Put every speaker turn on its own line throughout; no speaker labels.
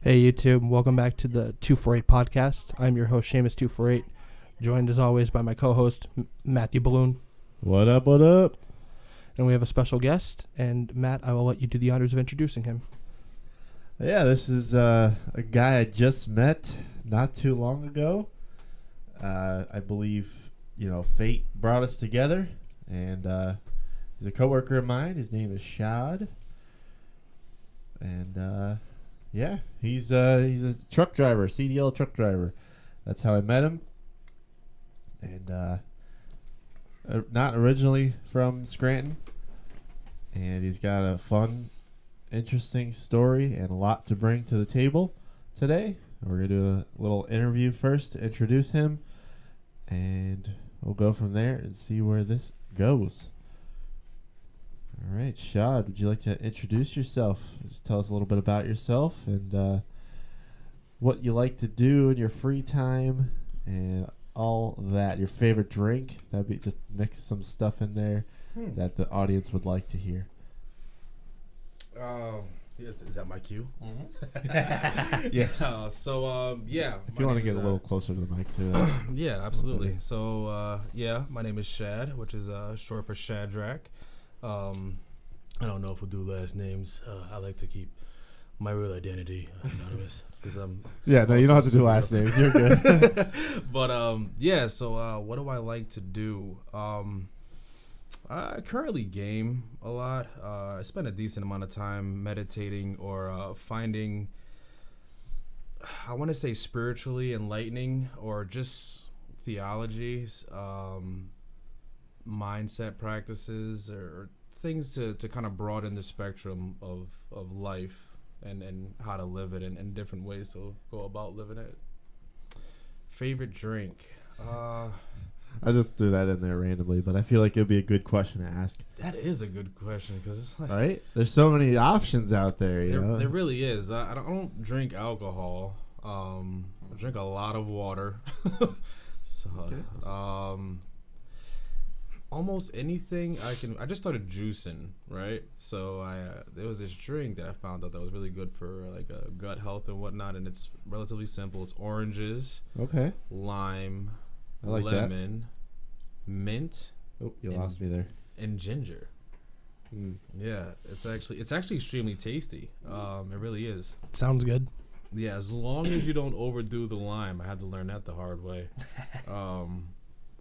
Hey YouTube, welcome back to the 248 podcast. I'm your host Seamus248, joined as always by my co-host Matthew Balloon.
What up, what up?
And we have a special guest, and Matt, I will let you do the honors of introducing him.
Yeah, this is a guy I just met not too long ago. I believe, fate brought us together, and he's a coworker of mine. His name is Shad. And yeah, he's a truck driver, CDL truck driver. That's how I met him. And not originally from Scranton. And he's got a fun, interesting story and a lot to bring to the table today. We're going to do a little interview first to introduce him. And we'll go from there and see where this goes. All right, Shad, would you like to introduce yourself? Just tell us a little bit about yourself and what you like to do in your free time and all that. Your favorite drink. That'd be just mix some stuff in there that the audience would like to hear.
Is that my cue?
Mm-hmm. Yes.
Yeah.
If you want to get a little closer to the mic, too.
Yeah, absolutely. So, my name is Shad, which is short for Shadrach. I don't know if we'll do last names. I like to keep my real identity anonymous because I'm.
Yeah, no, you don't have to do last names. You're good.
But So what do I like to do? I currently game a lot. I spend a decent amount of time meditating or finding, I want to say, spiritually enlightening or just theologies, mindset practices, or things to kind of broaden the spectrum of life and how to live it and different ways to go about living it. Favorite drink?
I just threw that in there randomly, but I feel like it would be a good question to ask.
That is a good question because it's like,
right? There's so many options out there.
There really is. I don't drink alcohol. I drink a lot of water. So,
okay.
Almost anything I can. I just started juicing, right? So there was this drink that I found out that was really good for like gut health and whatnot, and it's relatively simple. It's oranges,
Okay.
lime,
I like
lemon, mint.
Oh, you lost me there.
And ginger. Yeah, it's actually extremely tasty. It really is.
Sounds good.
Yeah, as long as you don't overdo the lime. I had to learn that the hard way.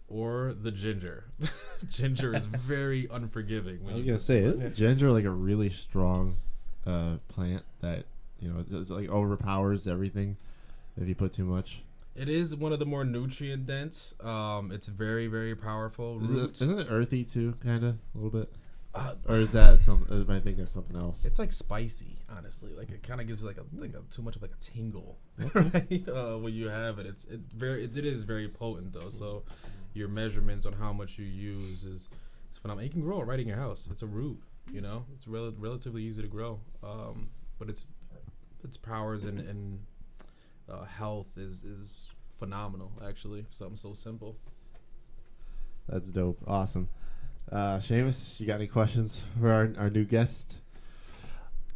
Or the ginger. Ginger is very unforgiving.
I was gonna say, isn't ginger like a really strong plant that it's like overpowers everything if you put too much?
It is one of the more nutrient dense. It's very, very powerful.
Isn't it earthy too, kind of a little bit? Or is that something? Am I thinking of something else?
It's like spicy, honestly. Like it kind of gives like a too much of like a tingle, right? When you have it, it is very potent though. So your measurements on how much you use is phenomenal. You can grow it right in your house. It's a root, It's relatively easy to grow. But its powers and health is phenomenal. Actually, something so simple.
That's dope. Awesome. Seamus, you got any questions for our new guest?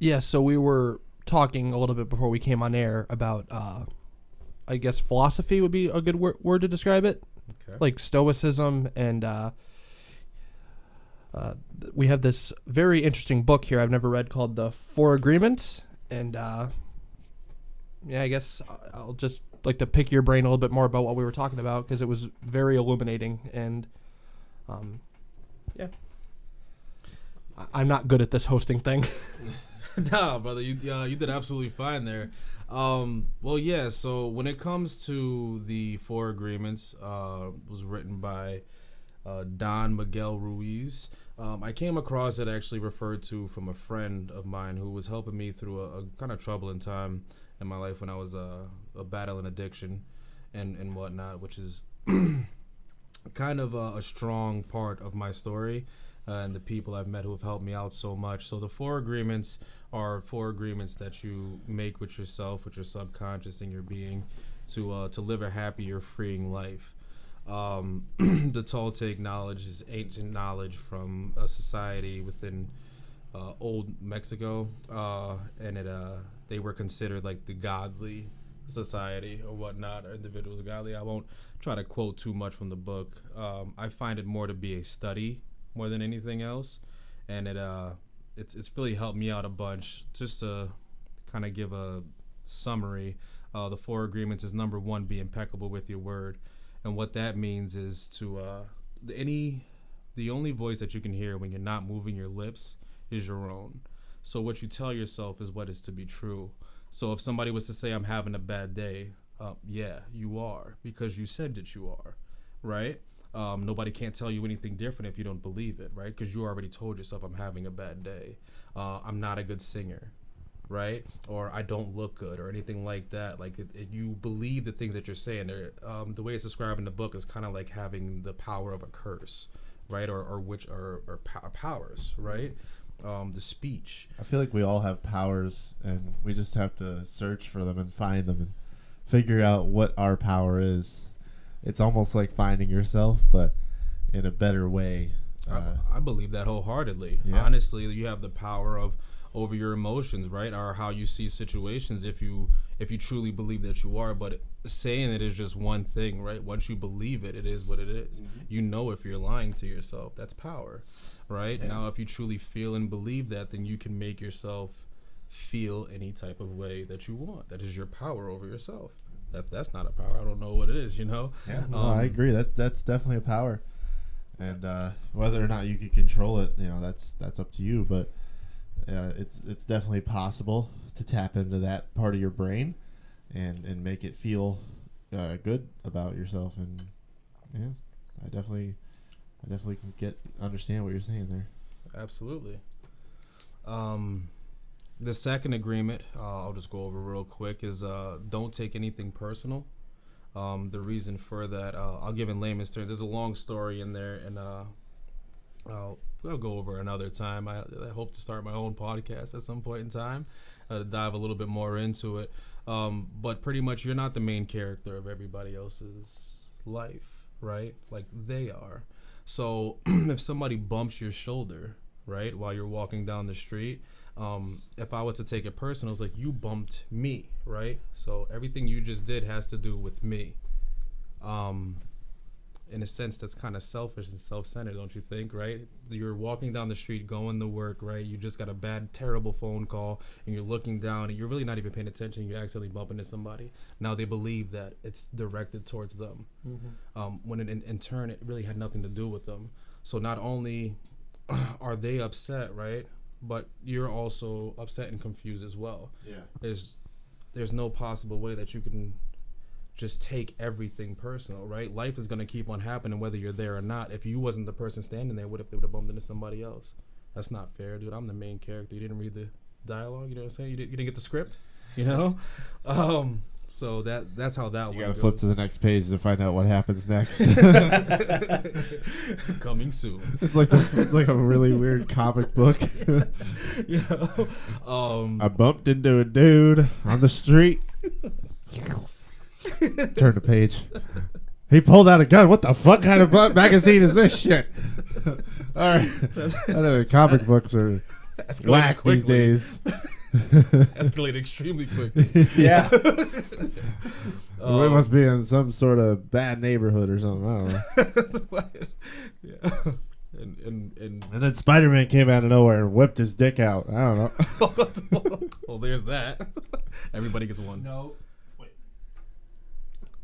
Yeah, so we were talking a little bit before we came on air about, I guess, philosophy would be a good word to describe it.
Okay.
Like Stoicism, and we have this very interesting book here I've never read called The Four Agreements, and yeah, I guess I'll just like to pick your brain a little bit more about what we were talking about because it was very illuminating, and yeah, I'm not good at this hosting thing.
Nah, brother, you did absolutely fine there. Well, yeah. So when it comes to the Four Agreements, was written by Don Miguel Ruiz. I came across it actually referred to from a friend of mine who was helping me through a kind of troubling time in my life when I was battling addiction and whatnot, which is kind of a strong part of my story. And the people I've met who have helped me out so much. So the Four Agreements are four agreements that you make with yourself, with your subconscious and your being, to live a happier, freeing life. The Toltec knowledge is ancient knowledge from a society within old Mexico, and they were considered like the godly society or whatnot, or individuals godly. I won't try to quote too much from the book. I find it more to be a study more than anything else, and it's really helped me out a bunch. Just to kind of give a summary, the 4 agreements is number 1, be impeccable with your word, and what that means is to the only voice that you can hear when you're not moving your lips is your own. So what you tell yourself is what is to be true. So if somebody was to say, I'm having a bad day, yeah, you are, because you said that you are, right? Nobody can't tell you anything different if you don't believe it, right? Because you already told yourself, I'm having a bad day. I'm not a good singer, right? Or I don't look good or anything like that. Like you believe the things that you're saying. The way it's described in the book is kind of like having the power of a curse, right? Or powers, right? The speech.
I feel like we all have powers, and we just have to search for them and find them and figure out what our power is. It's almost like finding yourself, but in a better way.
I believe that wholeheartedly.
Yeah.
Honestly, you have the power over your emotions, right? Or how you see situations if you truly believe that you are. But saying it is just one thing, right? Once you believe it, it is what it is. Mm-hmm. You know if you're lying to yourself. That's power, right? Yeah. Now, if you truly feel and believe that, then you can make yourself feel any type of way that you want. That is your power over yourself. If that's not a power, I don't know what it is, you know?
Yeah, I agree. That's definitely a power. And whether or not you can control it, that's up to you. But it's definitely possible to tap into that part of your brain and make it feel good about yourself. And yeah, I definitely can understand what you're saying there.
Absolutely. The second agreement, I'll just go over real quick, is don't take anything personal. The reason for that, I'll give in layman's terms. There's a long story in there, and I'll go over another time. I hope to start my own podcast at some point in time to dive a little bit more into it. But pretty much, you're not the main character of everybody else's life, right? Like they are. So if somebody bumps your shoulder, right, while you're walking down the street, if I was to take it personal, it's like you bumped me, right? So everything you just did has to do with me. In a sense, that's kind of selfish and self-centered, don't you think, right? You're walking down the street, going to work, right? You just got a bad, terrible phone call, and you're looking down, and you're really not even paying attention. You're accidentally bumping into somebody. Now they believe that it's directed towards them, when in turn, it really had nothing to do with them. So not only are they upset, right? But you're also upset and confused as well. Yeah. There's no possible way that you can just take everything personal, right? Life is going to keep on happening whether you're there or not. If you wasn't the person standing there, what if they would have bumped into somebody else? That's not fair, dude. I'm the main character. You didn't read the dialogue, you know what I'm saying? You didn't get the script, you know? So that's how that
you gotta flip to the next page to find out what happens next.
Coming soon.
It's like a really weird comic book.
You know,
I bumped into a dude on the street. Turn the page. He pulled out a gun. What the fuck kind of magazine is this shit? All right. I know comic books are whack these days.
Escalate extremely quickly.
Yeah. We must be in some sort of bad neighborhood or something. I don't know.
Yeah. And
then Spider-Man came out of nowhere and whipped his dick out. I don't know.
Well, there's that. Everybody gets one.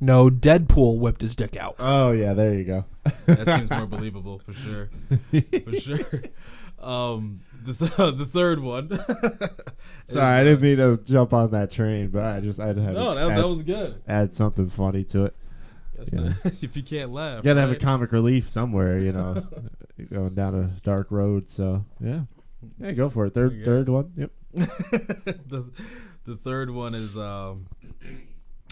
No, Deadpool whipped his dick out.
Oh, yeah, there you go.
That seems more believable, for sure. For sure. The third one.
Sorry, I didn't mean to jump on that train, but I had
that was good.
Add something funny to it.
If you can't laugh,
you gotta have a comic relief somewhere, going down a dark road. So yeah, go for it. Third one. Yep.
The third one is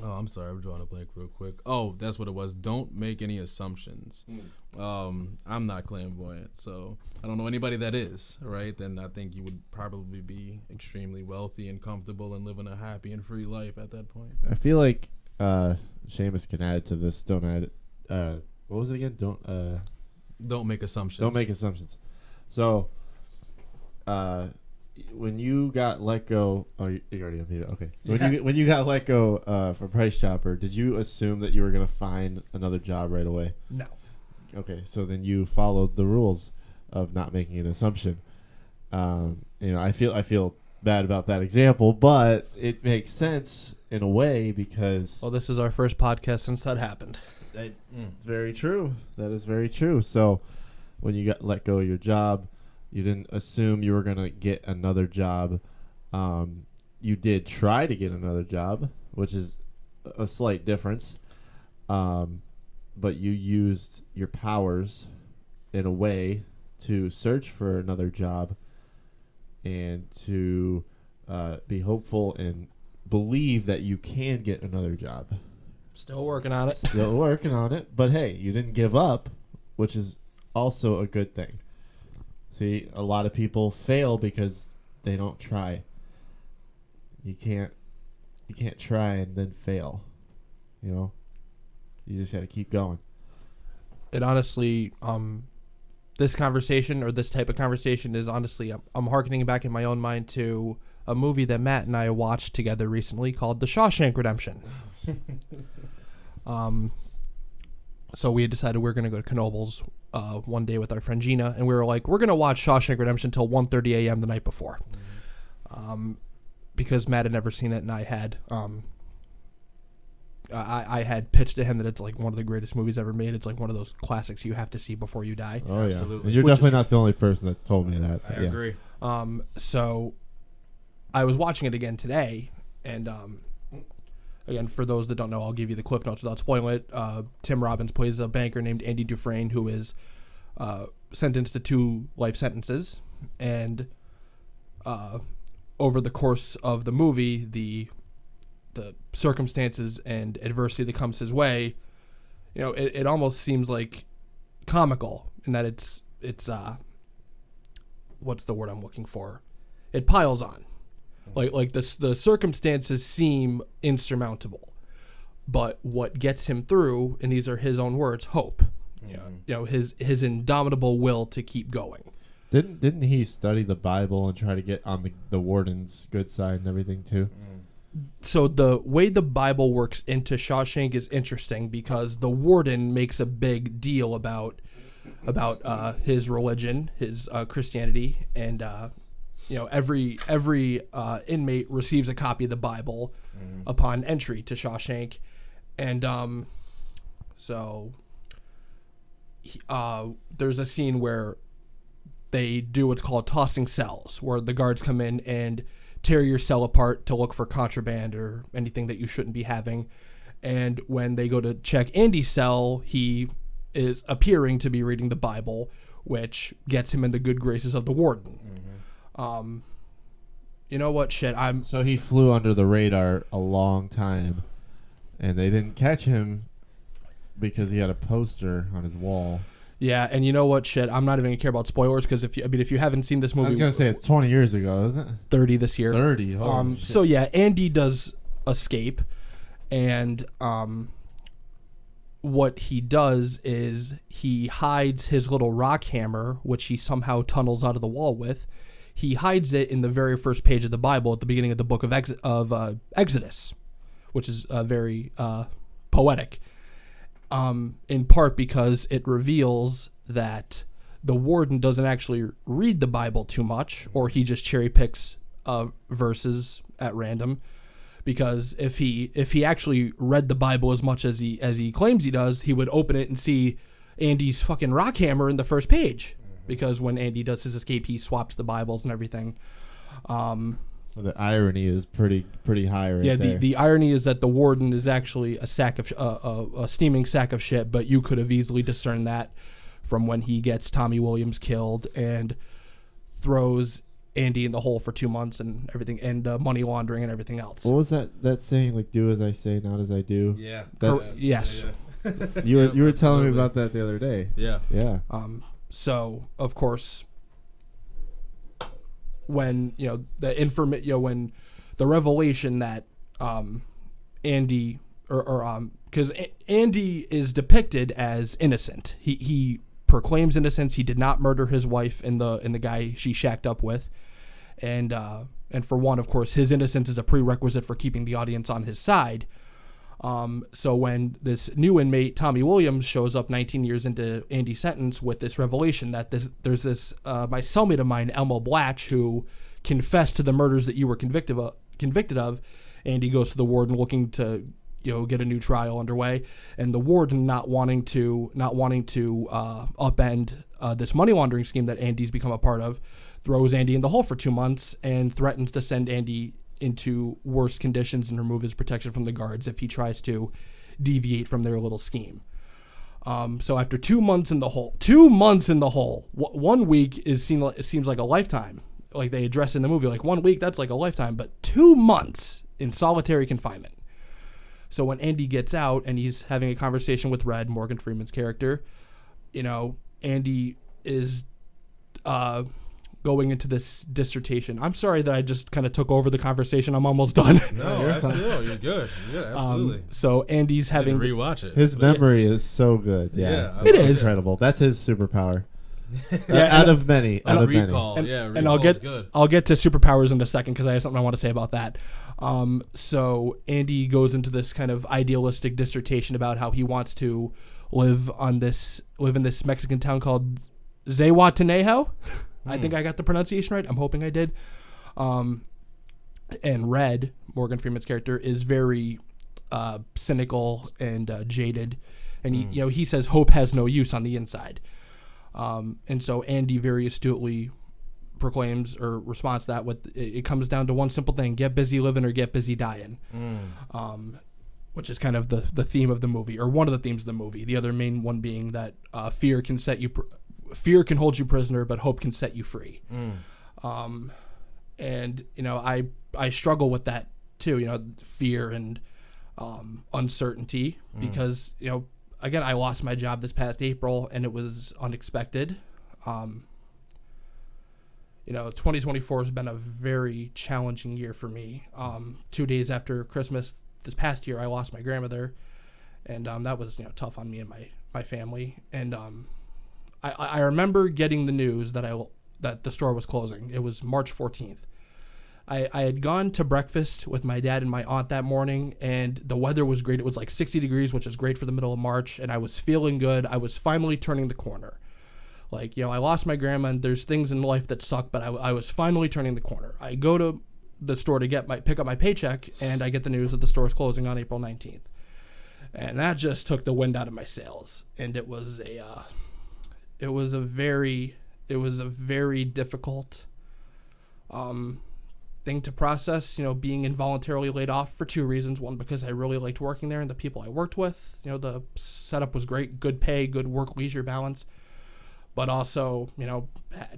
I'm sorry, I'm drawing a blank real quick. Oh, that's what it was. Don't make any assumptions. I'm not clairvoyant, so I don't know anybody that is, right? Then I think you would probably be extremely wealthy and comfortable and living a happy and free life at that point.
I feel like Seamus can add to this. Don't add it. What was it again? Don't
make assumptions.
Don't make assumptions. So, when you got let go, you already unmuted. Okay. So when you got let go from Price Chopper, did you assume that you were gonna find another job right away?
No.
Okay, so then you followed the rules of not making an assumption. I feel bad about that example, but it makes sense in a way because.
Well, this is our first podcast since that happened.
Very true. That is very true. So, when you got let go of your job, you didn't assume you were gonna get another job. You did try to get another job, which is a slight difference. But you used your powers in a way to search for another job and to be hopeful and believe that you can get another job.
Still working on it.
Still working on it. But hey, you didn't give up, which is also a good thing. See, a lot of people fail because they don't try. You can't try and then fail. You just got to keep going.
It honestly, this conversation or this type of conversation is honestly, I'm hearkening back in my own mind to a movie that Matt and I watched together recently called The Shawshank Redemption. So we had decided we were going to go to Knoebels one day with our friend Gina, and we were like, we're going to watch Shawshank Redemption till 1:30 a.m. the night before. Because Matt had never seen it and I had. I had pitched to him that it's like one of the greatest movies ever made. It's like one of those classics you have to see before you die.
Oh,
absolutely.
Yeah. And you're definitely not the only person that's told me that.
I agree.
So I was watching it again today, and again, for those that don't know, I'll give you the cliff notes without spoiling it. Tim Robbins plays a banker named Andy Dufresne who is sentenced to 2 life sentences, and over the course of the movie, the circumstances and adversity that comes his way, it almost seems like comical in that it's what's the word I'm looking for? It piles on. Like the circumstances seem insurmountable, but what gets him through, and these are his own words, hope. His indomitable will to keep going.
Didn't he study the Bible and try to get on the warden's good side and everything too?
So the way the Bible works into Shawshank is interesting because the warden makes a big deal about his religion, his Christianity, and every inmate receives a copy of the Bible upon entry to Shawshank, and there's a scene where they do what's called tossing cells, where the guards come in and tear your cell apart to look for contraband or anything that you shouldn't be having. And when they go to check Andy's cell, he is appearing to be reading the Bible, which gets him in the good graces of the warden. You know what? So
he flew under the radar a long time, and they didn't catch him because he had a poster on his wall.
Yeah, and you know what? I'm not even gonna care about spoilers because if you haven't seen this movie,
I was gonna say it's 20 years ago, isn't it?
30 this year.
30.
So yeah, Andy does escape, and what he does is he hides his little rock hammer, which he somehow tunnels out of the wall with. He hides it in the very first page of the Bible at the beginning of the book of Exodus, which is very poetic. In part because it reveals that the warden doesn't actually read the Bible too much, or he just cherry picks verses at random. Because if he actually read the Bible as much as he claims he does, he would open it and see Andy's fucking rock hammer in the first page. Because when Andy does his escape, he swaps the Bibles and everything.
So the irony is pretty high right there.
Yeah, the irony is that the warden is actually a steaming sack of shit, but you could have easily discerned that from when he gets Tommy Williams killed and throws Andy in the hole for 2 months and everything, and money laundering and everything else.
What was that saying? Like, do as I say, not as I do.
Yeah.
Yes.
Yeah.
You were telling me about that the other day.
Yeah.
Yeah.
So of course, when when the revelation that Andy because Andy is depicted as innocent. He proclaims innocence. He did not murder his wife and the guy she shacked up with, and for one, of course, his innocence is a prerequisite for keeping the audience on his side. So when this new inmate, Tommy Williams, shows up 19 years into Andy's sentence with this revelation that there's this my cellmate of mine, Elmo Blatch, who confessed to the murders that you were convicted of, Andy goes to the warden looking to get a new trial underway, and the warden not wanting to upend this money laundering scheme that Andy's become a part of, throws Andy in the hole for 2 months and threatens to send Andy into worse conditions and remove his protection from the guards if he tries to deviate from their little scheme. So after 2 months in the hole, 1 week seems like a lifetime. Like they address in the movie, like 1 week, that's like a lifetime, but 2 months in solitary confinement. So when Andy gets out and he's having a conversation with Red, Morgan Freeman's character, Andy is going into this dissertation. I'm sorry that I just kind of took over the conversation. I'm almost done.
No, absolutely. You're good. Absolutely.
So Andy's having
to rewatch it.
His memory is so good. Yeah,
it is
incredible. That's his superpower. Out of many.
Recall.
Recall and I'll get to superpowers in a second because I have something I want to say about that. So Andy goes into this kind of idealistic dissertation about how he wants to live in this Mexican town called Zihuatanejo. I think I got the pronunciation right. I'm hoping I did. And Red, Morgan Freeman's character, is very cynical and jaded, and he says hope has no use on the inside. And so Andy very astutely proclaims or responds to that with it comes down to one simple thing: get busy living or get busy dying. Which is kind of the theme of the movie, or one of the themes of the movie. The other main one being that fear can hold you prisoner, but hope can set you free. And I struggle with that too. Fear and uncertainty, because again, I lost my job this past April, and it was unexpected. 2024 has been a very challenging year for me. 2 days after Christmas this past year, I lost my grandmother, and that was tough on me and my family. And I remember getting the news that the store was closing. It was March 14th. I had gone to breakfast with my dad and my aunt that morning, and the weather was great. It was like 60 degrees, which is great for the middle of March, and I was feeling good. I was finally turning the corner. Like, I lost my grandma, and there's things in life that suck, but I was finally turning the corner. I go to the store to pick up my paycheck, and I get the news that the store is closing on April 19th. And that just took the wind out of my sails. And it was a very difficult thing to process, being involuntarily laid off for two reasons. One, because I really liked working there and the people I worked with. The setup was great, good pay, good work-leisure balance. But also,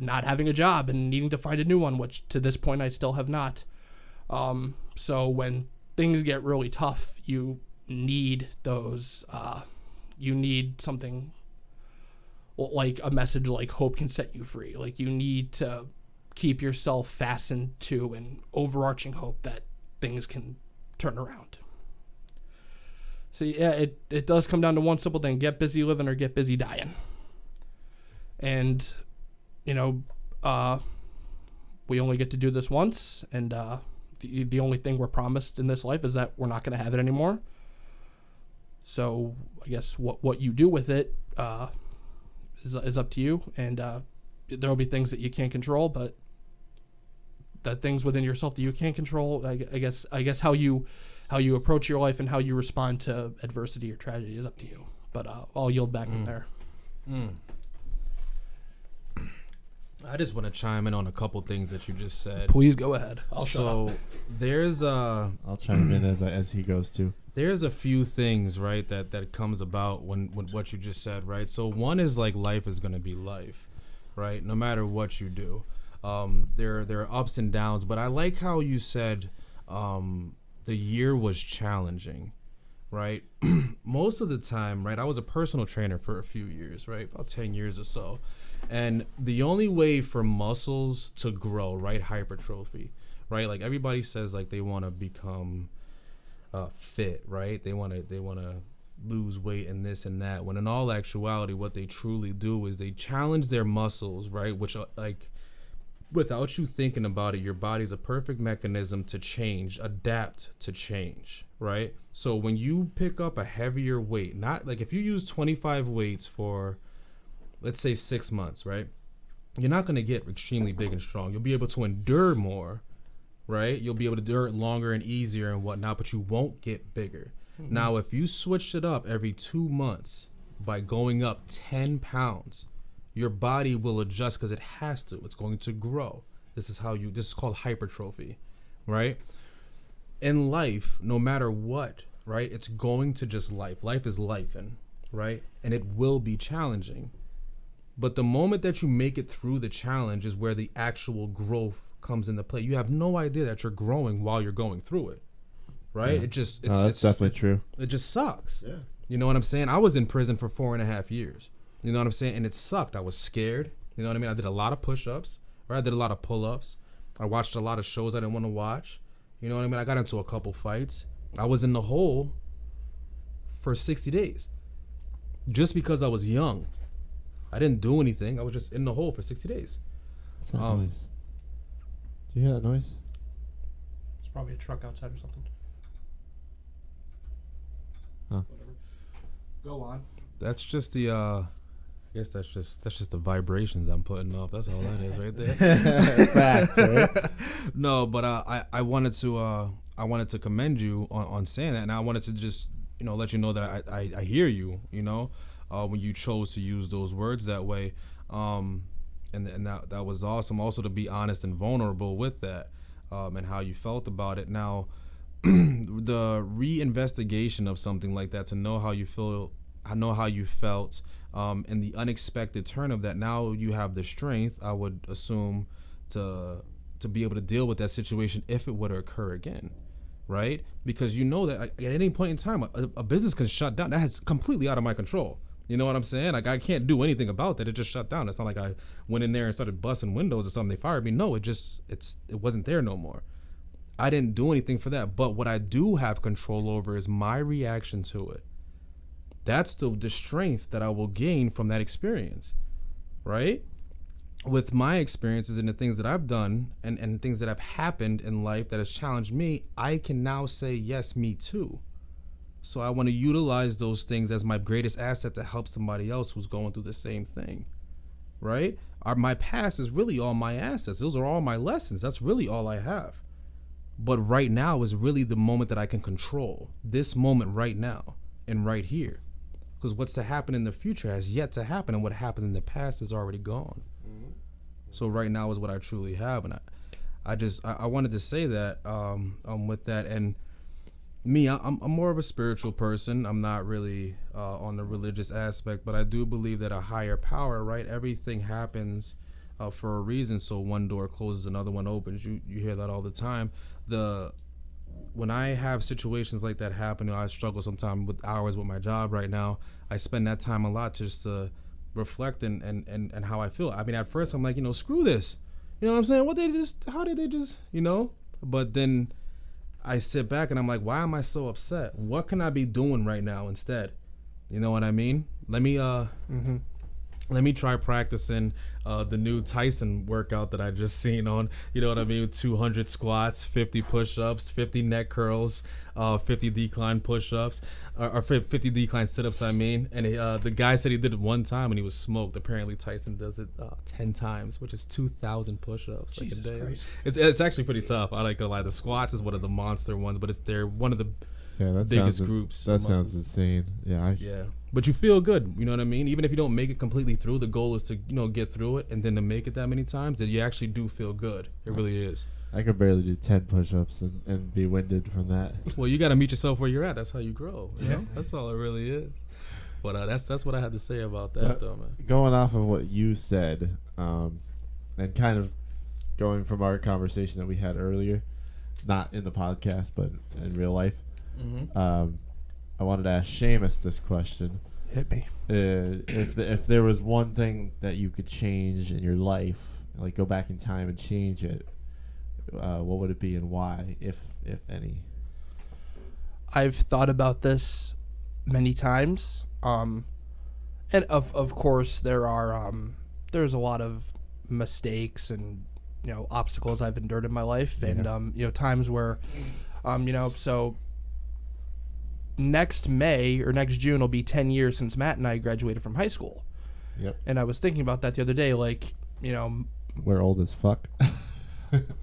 not having a job and needing to find a new one, which to this point I still have not. So when things get really tough, you need those, you need something like a message like hope can set you free. Like, you need to keep yourself fastened to an overarching hope that things can turn around. So yeah, it does come down to one simple thing: get busy living or get busy dying. And, we only get to do this once, and the only thing we're promised in this life is that we're not going to have it anymore. So I guess what you do with it is up to you, and there will be things that you can't control, but the things within yourself that you can't control, I guess how you approach your life and how you respond to adversity or tragedy is up to you. But I'll yield back from there.
I just want to chime in on a couple things that you just said.
Please go ahead. I'll shut up.
I'll chime in as he goes too.
There's a few things, right, that comes about when what you just said, right? So one is like life is going to be life, right? No matter what you do. There are ups and downs, but I like how you said the year was challenging, right? Most of the time, right, I was a personal trainer for a few years, right, about 10 years or so. And the only way for muscles to grow, right, hypertrophy, right, like everybody says like they want to become fit, right? They want to lose weight and this and that, when in all actuality what they truly do is they challenge their muscles, right, which like without you thinking about it, your body's a perfect mechanism to change, adapt to change, right? So when you pick up a heavier weight, not like if you use 25 weights for, let's say 6 months, right? You're not going to get extremely big and strong. You'll be able to endure more, right? You'll be able to endure it longer and easier and whatnot, but you won't get bigger. Mm-hmm. Now, if you switched it up every 2 months by going up 10 pounds, your body will adjust because it has to. It's going to grow. This is called hypertrophy, right? In life, no matter what, right? It's going to just life. Life is lifing, right? And it will be challenging. But the moment that you make it through the challenge is where the actual growth comes into play. You have no idea that you're growing while you're going through it, right?
Yeah.
That's
definitely true.
It just sucks.
Yeah.
You know what I'm saying? I was in prison for 4.5 years. You know what I'm saying? And it sucked. I was scared. You know what I mean? I did a lot of push-ups, or I did a lot of pull-ups. I watched a lot of shows I didn't want to watch. You know what I mean? I got into a couple fights. I was in the hole for 60 days just because I was young. I didn't do anything. I was just in the hole for 60 days.
What's that noise? Do you hear that noise?
It's probably a truck outside or something.
Huh.
Whatever. Go on.
That's just the I guess that's just the vibrations I'm putting off. That's all that is right there.
Facts, right?
No, but I wanted to commend you on saying that, and I wanted to just let you know that I hear you. When you chose to use those words that way, and that was awesome. Also to be honest and vulnerable with that, and how you felt about it. Now, the reinvestigation of something like that, to know how you feel. I know how you felt, and the unexpected turn of that. Now you have the strength, I would assume, to be able to deal with that situation if it would occur again, right? Because you know that at any point in time, a business can shut down. That is completely out of my control. You know what I'm saying? Like, I can't do anything about that. It just shut down. It's not like I went in there and started busting windows or something. They fired me. No, it wasn't there no more. I didn't do anything for that. But what I do have control over is my reaction to it. That's the strength that I will gain from that experience, right? With my experiences and the things that I've done and things that have happened in life that has challenged me, I can now say, yes, me too. So I want to utilize those things as my greatest asset to help somebody else who's going through the same thing, right? My past is really all my assets. Those are all my lessons. That's really all I have. But right now is really the moment that I can control. This moment right now and right here. Because what's to happen in the future has yet to happen, and what happened in the past is already gone. Mm-hmm. So right now is what I truly have, and I wanted to say that with that. And me, I'm more of a spiritual person. I'm not really on the religious aspect, but I do believe that a higher power, right? Everything happens for a reason. So one door closes, another one opens. You hear that all the time. When I have situations like that happen, I struggle sometimes with hours with my job right now. I spend that time a lot just to reflect and how I feel. I mean, at first I'm like, screw this. You know what I'm saying? How did they just, But then I sit back and I'm like, why am I so upset? What can I be doing right now instead? You know what I mean? Let me try practicing the new Tyson workout that I just seen on, 200 squats, 50 push-ups, 50 neck curls, 50 decline push-ups, or 50 decline sit-ups, I mean. And the guy said he did it one time and he was smoked. Apparently Tyson does it 10 times, which is 2,000 push-ups.
Jesus
like a day.
Christ.
It's actually pretty tough. I like to lie. The squats is one of the monster ones, but they're one of the biggest groups.
That sounds insane. Yeah.
But you feel good, you know what I mean? Even if you don't make it completely through, the goal is to, get through it, and then to make it that many times, that you actually do feel good. It really is.
I could barely do 10 push-ups and be winded from that.
Well, you got to meet yourself where you're at. That's how you grow. You know? That's all it really is. But that's what I had to say about that, though, man.
Going off of what you said, and kind of going from our conversation that we had earlier, not in the podcast, but in real life, I wanted to ask Seamus this question.
Hit me.
If there was one thing that you could change in your life, like go back in time and change it, what would it be and why, if any?
I've thought about this many times, and of course there's a lot of mistakes and obstacles I've endured in my life, and times where, so next May or next June will be 10 years since Matt and I graduated from high school.
Yep.
And I was thinking about that the other day,
we're old as fuck.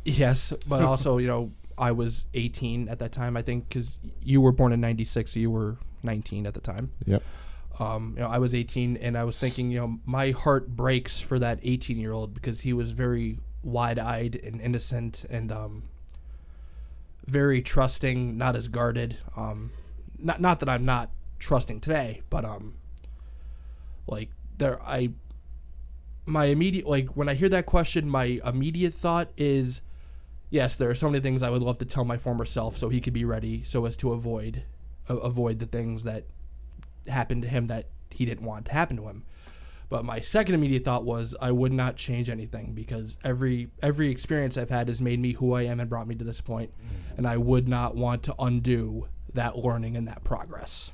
Yes, but also, I was 18 at that time, I think, because you were born in 96, so you were 19 at the time.
Yep.
I was 18, and I was thinking, my heart breaks for that 18-year-old because he was very wide-eyed and innocent and very trusting, not as guarded. Not that I'm not trusting today, but my immediate, when I hear that question, my immediate thought is, yes, there are so many things I would love to tell my former self so he could be ready, so as to avoid the things that happened to him that he didn't want to happen to him. But my second immediate thought was I would not change anything because every experience I've had has made me who I am and brought me to this point, and I would not want to undo that learning and that progress.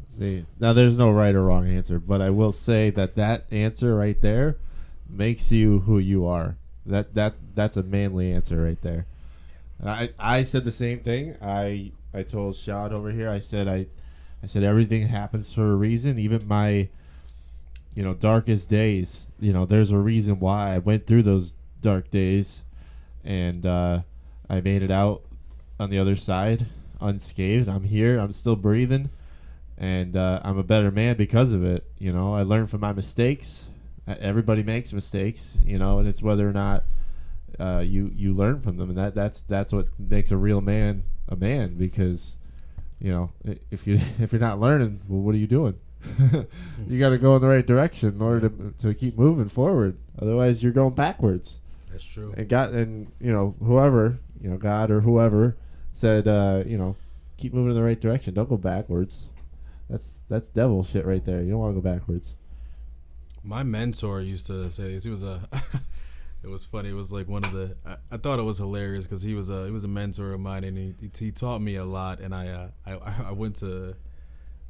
See, now there's no right or wrong answer, but I will say that answer right there makes you who you are. That's a manly answer right there. I said the same thing. I told Shad over here. I said everything happens for a reason. Even my darkest days. There's a reason why I went through those dark days, and I made it out on the other side unscathed. I'm here. I'm still breathing. And I'm a better man because of it. I learned from my mistakes. Everybody makes mistakes, and it's whether or not you learn from them, and that's what makes a real man a man. Because if you're not learning, well, what are you doing? You got to go in the right direction in order to keep moving forward. Otherwise, you're going backwards.
That's true.
And whoever God or whoever said keep moving in the right direction. Don't go backwards. That's devil shit right there. You don't want to go backwards.
My mentor used to say this. He was it was funny. It was like one of the. I thought it was hilarious because he was a mentor of mine, and he taught me a lot. And I went to.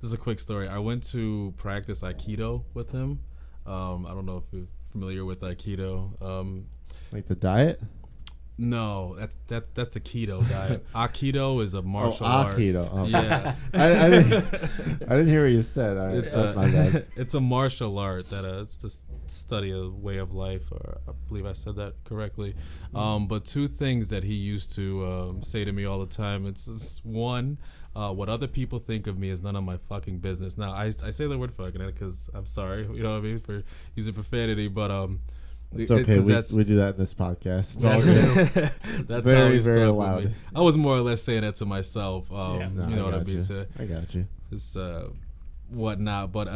This is a quick story. I went to practice Aikido with him. I don't know if you're familiar with Aikido.
Like the diet?
No, that's the keto diet. Aikido is a martial art.
Aikido. Oh.
Yeah.
I didn't hear what you said. That's my bad.
It's a martial art that it's the study of way of life, or I believe I said that correctly. But two things that he used to say to me all the time. It's one, what other people think of me is none of my fucking business. Now I say the word fucking because I'm sorry, you know what I mean, for using profanity, but
it's okay. We do that in this podcast. It's all good.
That's
very,
how he's
very
talking
loud.
with me. I was more or less saying that to myself. You know what I mean?
I got you.
It's whatnot. But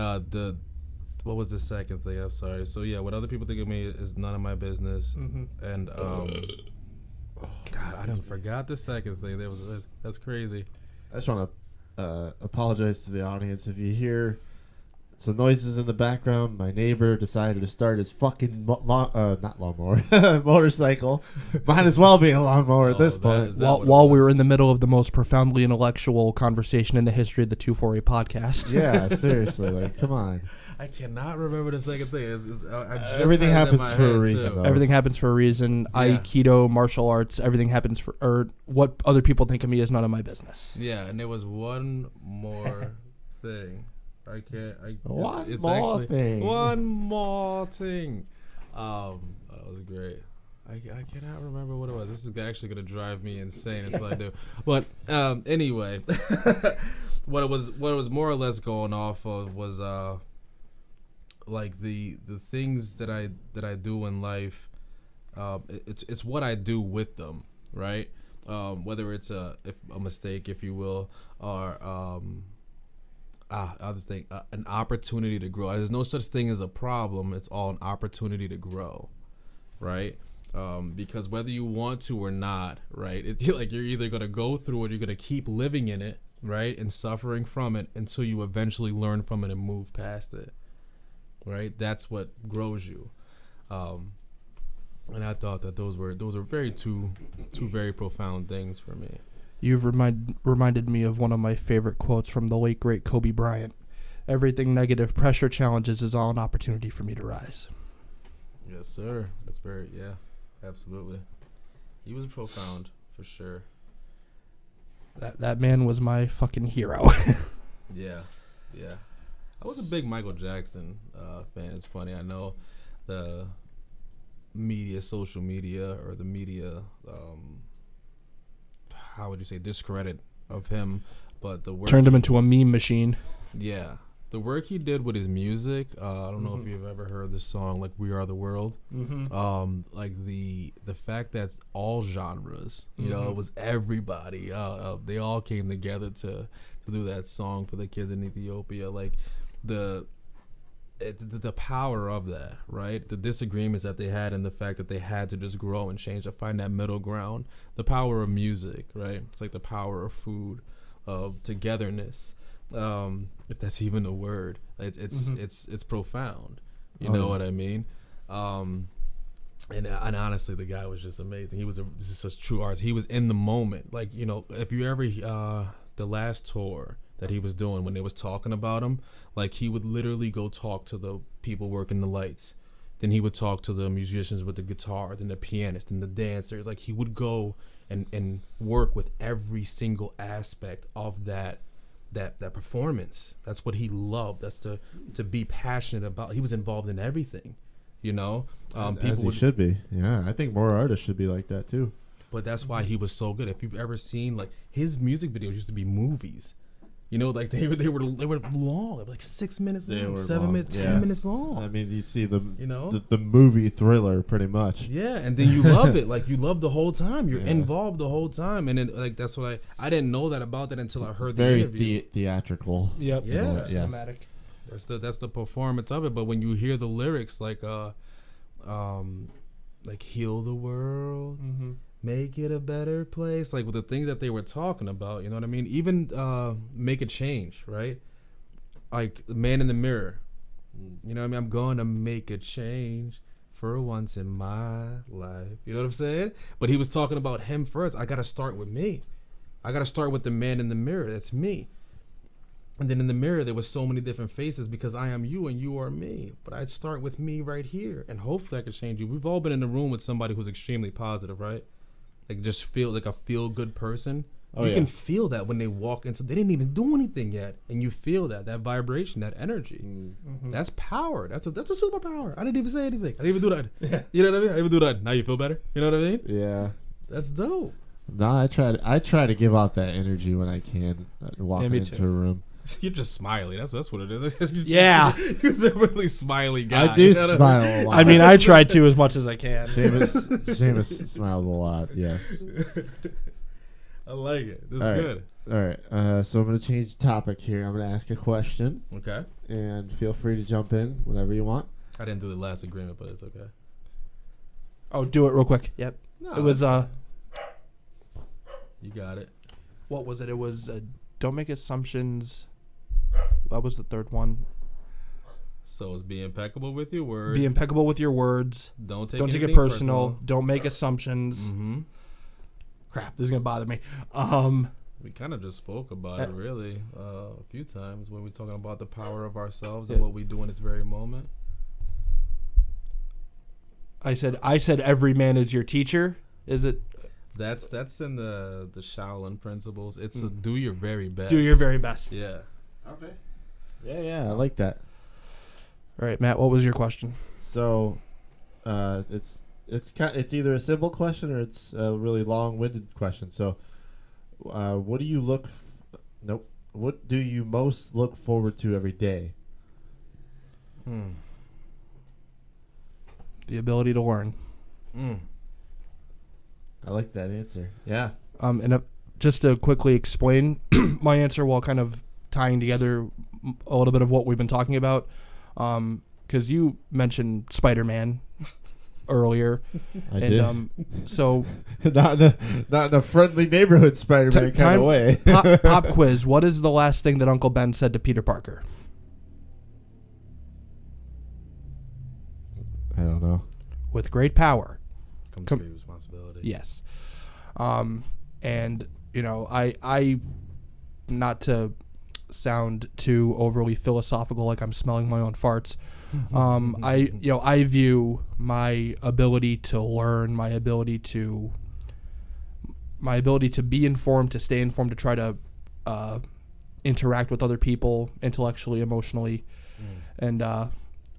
what was the second thing? I'm sorry. So yeah, what other people think of me is none of my business. Mm-hmm. And God, I done forgot the second thing. That's crazy.
I just want to apologize to the audience if you hear some noises in the background. My neighbor decided to start his fucking not lawnmower, motorcycle. Might as well be a lawnmower at this point.
While we were in the middle of the most profoundly intellectual conversation in the history of the 248 podcast.
Yeah, seriously, like, come on.
I cannot remember the second thing.
Everything happens for a reason.
Everything happens for a reason. Yeah. Aikido, martial arts, everything happens for, or what other people think of me is none of my business.
Yeah, and there was one more thing. I can't.
One more thing.
That was great. I cannot remember what it was. This is actually gonna drive me insane until I do. But anyway, what it was more or less going off of was like the things that I do in life. It's what I do with them, right? Whether it's a mistake, if you will, or other thing, an opportunity to grow. There's no such thing as a problem. It's all an opportunity to grow, right? Because whether you want to or not, right? Like you're either gonna go through it, or you're gonna keep living in it, right, and suffering from it until you eventually learn from it and move past it, right? That's what grows you. And I thought that those were very two very profound things for me.
You've reminded me of one of my favorite quotes from the late, great Kobe Bryant. Everything negative pressure challenges is all an opportunity for me to rise.
Yes, sir. That's Absolutely. He was profound for sure.
That man was my fucking hero.
Yeah. I was a big Michael Jackson fan. It's funny. I know the media, social media, or the media, how would you say, discredit of him, but the work
Turned him into a meme machine.
Yeah. The work he did with his music, I don't know if you've ever heard this song, like "We Are the World." Like the fact that all genres, you know, it was everybody. They all came together to do that song for the kids in Ethiopia. Like the power of that, right? The disagreements that they had, and the fact that they had to just grow and change to find that middle ground. The power of music, right? It's like the power of food, of togetherness. If that's even a word, it's profound. You know what I mean? And honestly, the guy was just amazing. He was just a true artist. He was in the moment. Like, you know, if you ever the last tour that he was doing, when they was talking about him, like he would literally go talk to the people working the lights. Then he would talk to the musicians with the guitar, then the pianist, and the dancers. Like he would go and work with every single aspect of that performance. That's what he loved. That's to be passionate about. He was involved in everything, you know.
As he should be. Yeah, I think more artists should be like that too.
But that's why he was so good. If you've ever seen, like, his music videos used to be movies. You know, like they were long, like 6 minutes long, 7 minutes, 10 minutes long.
I mean, you see the
the
movie Thriller, pretty much.
Yeah, and then you love it, like you love the whole time. You're involved the whole time, and then like that's what I didn't know that about that until I heard
it's
the
very
interview.
Theatrical. Yep.
Yeah,
Cinematic.
That's the performance of it. But when you hear the lyrics, like heal the world. Make it a better place, like with the things that they were talking about, you know what I mean? Even make a change, right? Like the man in the mirror, you know what I mean? I'm going to make a change for once in my life, you know what I'm saying? But he was talking about him first. I got to start with me. I got to start with the man in the mirror. That's me. And then in the mirror, there was so many different faces because I am you and you are me. But I'd start with me right here, and hopefully I could change you. We've all been in the room with somebody who's extremely positive, right? Like just feel like a feel good person. You can feel that when they walk into. They didn't even do anything yet, and you feel that vibration, that energy. That's power. That's a superpower. I didn't even say anything. I didn't even do that. You know what I mean? I didn't even do that. Now you feel better. You know what I mean?
Yeah.
That's dope.
No, I try to give off that energy when I can, walking into a room.
You're just smiley. That's what it is.
Yeah.
He's a really smiley guy.
I do smile a lot.
I mean, I try to as much as I can.
Seamus smiles a lot. Yes.
I like it. This is good.
All right. So I'm going to change the topic here. I'm going to ask a question.
Okay.
And feel free to jump in whenever you want.
I didn't do the last agreement, but it's okay.
Oh, do it real quick. Yep.
No,
it was
You got it.
What was it? It was don't make assumptions. That was the third one.
So it's be impeccable with your words.
Be impeccable with your words.
Don't take
it personal. Don't make assumptions.
Mm-hmm.
Crap, this is gonna bother me.
We kind of just spoke about it really a few times when we're talking about the power of ourselves and what we do in this very moment.
I said every man is your teacher. Is it?
That's in the Shaolin principles. It's a do your very best.
Do your very best.
Yeah.
Okay. Yeah, I like that.
All right, Matt. What was your question?
So, it's either a simple question or it's a really long-winded question. So, what do you What do you most look forward to every day?
The ability to learn.
I like that answer. Yeah.
Just to quickly explain my answer while kind of tying together a little bit of what we've been talking about, because you mentioned Spider-Man earlier.
I did.
So
not in a friendly neighborhood Spider-Man kind of way.
Pop quiz. What is the last thing that Uncle Ben said to Peter Parker?
I don't know.
With great power
comes great responsibility.
Yes. And I not to sound too overly philosophical, like I'm smelling my own farts. I view my ability to learn, my ability to be informed, to stay informed, to try to interact with other people intellectually, emotionally, and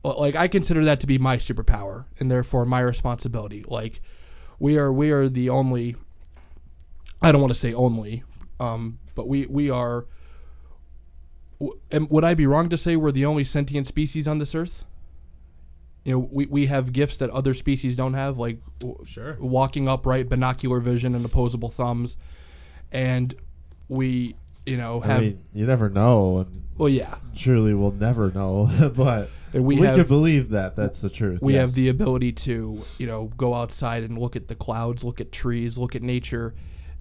like I consider that to be my superpower, and therefore my responsibility. Like we are the only. I don't want to say only, but we are. And would I be wrong to say we're the only sentient species on this earth? We have gifts that other species don't have, like
Sure.
walking upright, binocular vision, and opposable thumbs, and we, have.
I mean, you never know, and
Well, yeah,
truly we'll never know, but
and
we can believe that that's the truth.
We
yes.
have the ability to, go outside and look at the clouds, look at trees, look at nature,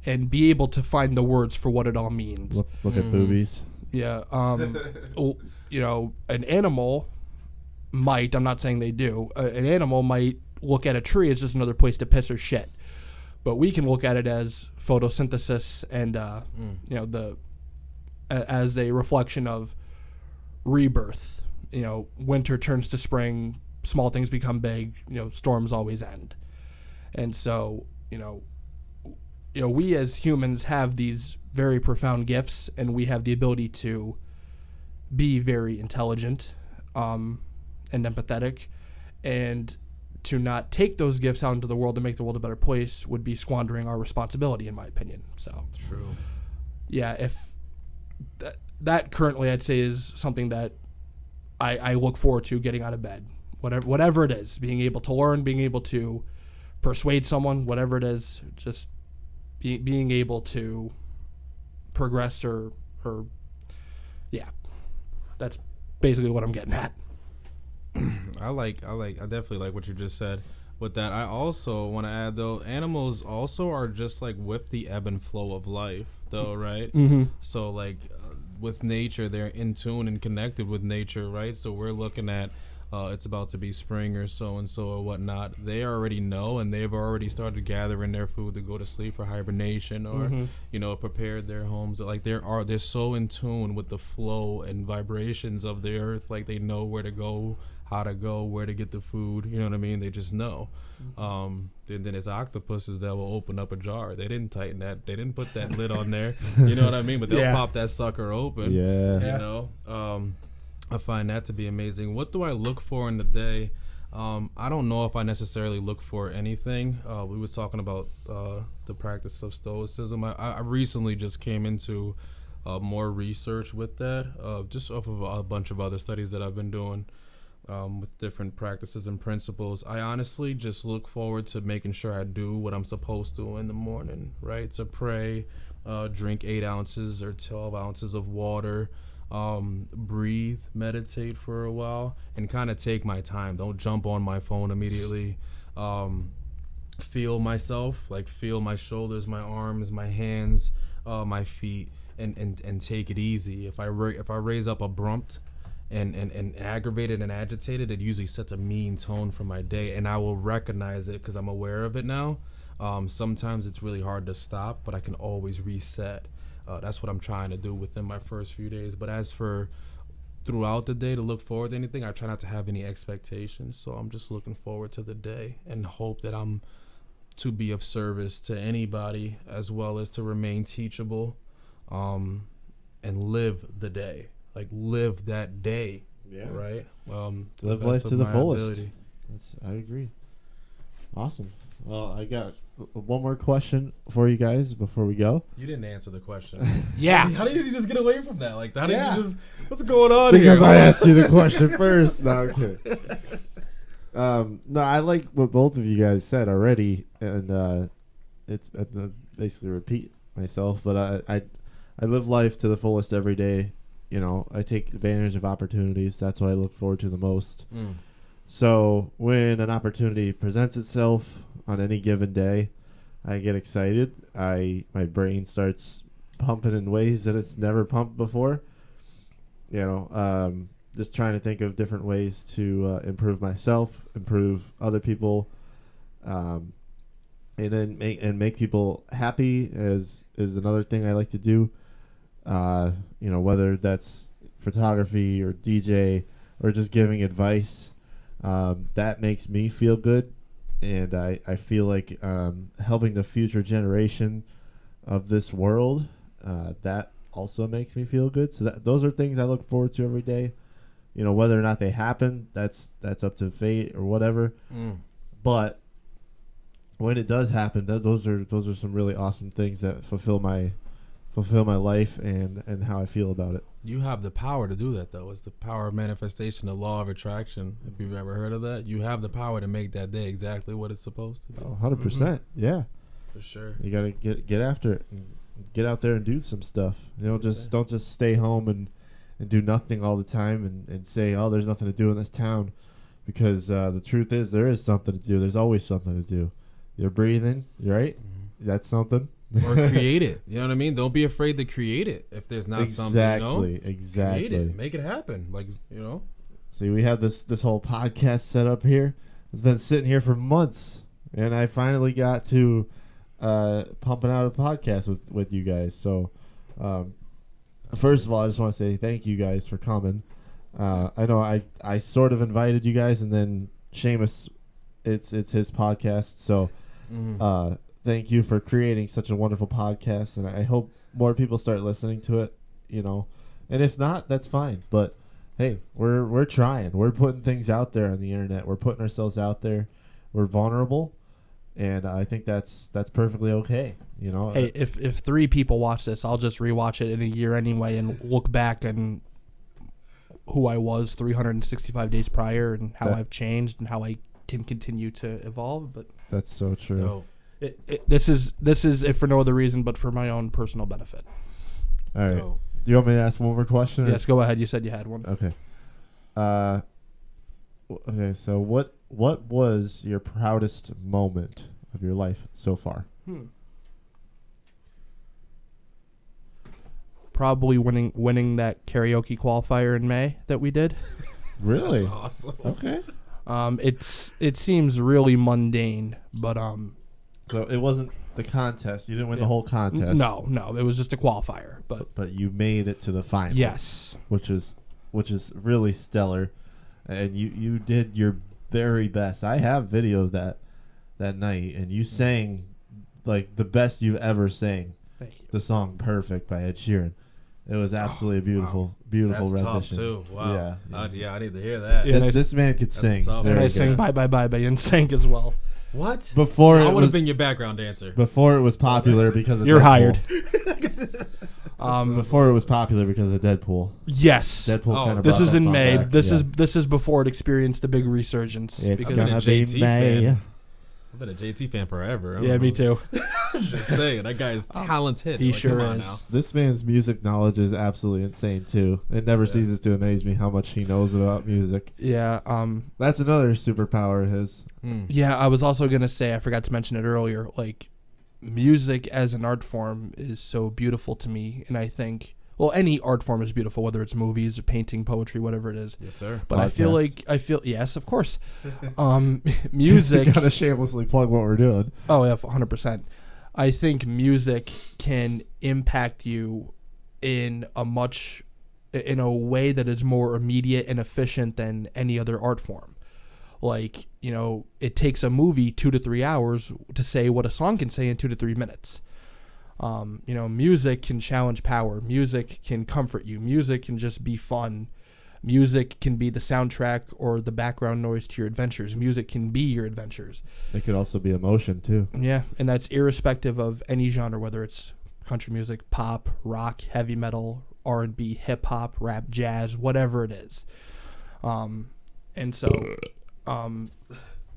and be able to find the words for what it all means.
Look at boobies.
Yeah. An animal might, I'm not saying they do, an animal might look at a tree as just another place to piss or shit. But we can look at it as photosynthesis and, as a reflection of rebirth. Winter turns to spring, small things become big, storms always end. And so, we as humans have these very profound gifts, and we have the ability to be very intelligent and empathetic, and to not take those gifts out into the world to make the world a better place would be squandering our responsibility, in my opinion. So
True.
yeah, if that currently I'd say is something that I look forward to, getting out of bed, whatever it is, being able to learn, being able to persuade someone, whatever it is, just being able to progress or yeah, that's basically what I'm getting at.
I definitely like what you just said. With that, I also want to add, though, animals also are just like with the ebb and flow of life, though, right?
Mm-hmm.
So like with nature, they're in tune and connected with nature, right? So we're looking at it's about to be spring or so and so or whatnot. They already know, and they've already started gathering their food to go to sleep for hibernation, or prepared their homes. Like they're so in tune with the flow and vibrations of the earth. Like they know where to go, how to go, where to get the food. You know what I mean? They just know. Then there's octopuses that will open up a jar. They didn't tighten that. They didn't put that lid on there. You know what I mean? But they'll pop that sucker open.
Yeah.
I find that to be amazing. What do I look for in the day? I don't know if I necessarily look for anything. We was talking about the practice of Stoicism. I recently just came into more research with that, just off of a bunch of other studies that I've been doing with different practices and principles. I honestly just look forward to making sure I do what I'm supposed to in the morning, right? To pray, drink 8 ounces or 12 ounces of water, breathe, meditate for a while, and kind of take my time. Don't jump on my phone immediately. Feel myself, like feel my shoulders, my arms, my hands, my feet, and take it easy. If I raise up abrupt and aggravated and agitated, it usually sets a mean tone for my day, and I will recognize it because I'm aware of it now. Sometimes it's really hard to stop, but I can always reset. That's what I'm trying to do within my first few days. But as for throughout the day, to look forward to anything, I try not to have any expectations. So I'm just looking forward to the day and hope that I'm to be of service to anybody, as well as to remain teachable, and live the day. Like live that day, right?
Live life to the fullest. I agree. Awesome. Well, I got one more question for you guys before we go.
You didn't answer the question.
Yeah.
How did you just get away from that? Like, how did you just? What's going on
because
here?
I asked you the question first. No, okay. No, I like what both of you guys said already, and I'm basically repeat myself, but I live life to the fullest every day. I take advantage of opportunities. That's what I look forward to the most. So when an opportunity presents itself on any given day, I get excited. My brain starts pumping in ways that it's never pumped before. Just trying to think of different ways to improve myself, improve other people, and then make people happy is another thing I like to do. Whether that's photography or DJ or just giving advice, that makes me feel good. And I feel like helping the future generation of this world, that also makes me feel good. So those are things I look forward to every day. Whether or not they happen, that's up to fate or whatever. But when it does happen, those are some really awesome things that fulfill my life and how I feel about it.
You have the power to do that, though. It's the power of manifestation, the law of attraction. If you've ever heard of that, you have the power to make that day exactly what it's supposed to be.
100%. Yeah.
For sure.
You got to get after it and get out there and do some stuff. Don't just stay home and do nothing all the time and say, oh, there's nothing to do in this town. Because the truth is there is something to do. There's always something to do. You're breathing, right? Mm-hmm. That's something.
Or create it. You know what I mean? Don't be afraid to create it. If there's not something,
Exactly.
Create it. Make it happen.
See, we have this whole podcast set up here. It's been sitting here for months, and I finally got to pumping out a podcast with you guys. So, first of all, I just want to say thank you guys for coming. I know I sort of invited you guys, and then Seamus, it's his podcast. So, thank you for creating such a wonderful podcast, and I hope more people start listening to it. And if not, that's fine. But hey, we're trying. We're putting things out there on the internet. We're putting ourselves out there. We're vulnerable, and I think that's perfectly okay.
Hey, if 3 people watch this, I'll just rewatch it in a year anyway and look back and who I was 365 days prior and how I've changed and how I can continue to evolve. But
that's so true.
No.
This is if for no other reason but for my own personal benefit.
All right. Do you want me to ask one more question?
Yes, go ahead. You said you had one.
Okay. Okay. So what was your proudest moment of your life so far?
Probably winning that karaoke qualifier in May that we did.
Really?
That's awesome.
Okay.
It seems really mundane, but
So it wasn't the contest. You didn't win the whole contest.
No, it was just a qualifier. But
you made it to the final.
Yes,
which is really stellar, and you did your very best. I have video of that night, and you sang like the best you've ever sang.
Thank you.
The song "Perfect" by Ed Sheeran. It was absolutely beautiful rendition.
That's tough too. Wow.
Yeah.
I need to hear that.
Yeah,
this man could sing.
And I sang "Bye Bye Bye" by NSYNC as well.
What?
Before
I
it
would have
was
been your background dancer.
before it was popular because of
You're
Deadpool.
hired.
Before it was popular because of Deadpool.
Yes.
Deadpool kind of.
This is
that
in
song
May.
back.
This is before it experienced the big resurgence.
It's
because
gonna
I'm a
be
JT
May.
fan. I've been a JT fan forever.
Yeah, me too.
Just saying, that guy is talented.
He sure
come on
is.
now.
This man's music knowledge is absolutely insane too. It never ceases to amaze me how much he knows about music.
Yeah.
That's another superpower of his.
Yeah, I was also gonna say, I forgot to mention it earlier. Like, music as an art form is so beautiful to me, and I think, well, any art form is beautiful, whether it's movies, or painting, poetry, whatever it is.
Yes, sir.
But I feel yes, of course. Music.
You gotta shamelessly plug what we're doing.
Oh yeah, 100%. I think music can impact you in a way that is more immediate and efficient than any other art form. Like, it takes a movie 2 to 3 hours to say what a song can say in 2 to 3 minutes. Music can challenge power. Music can comfort you. Music can just be fun. Music can be the soundtrack or the background noise to your adventures. Music can be your adventures.
It could also be emotion too.
Yeah, and that's irrespective of any genre, whether it's country music, pop, rock, heavy metal, R&B, hip hop, rap, jazz, whatever it is.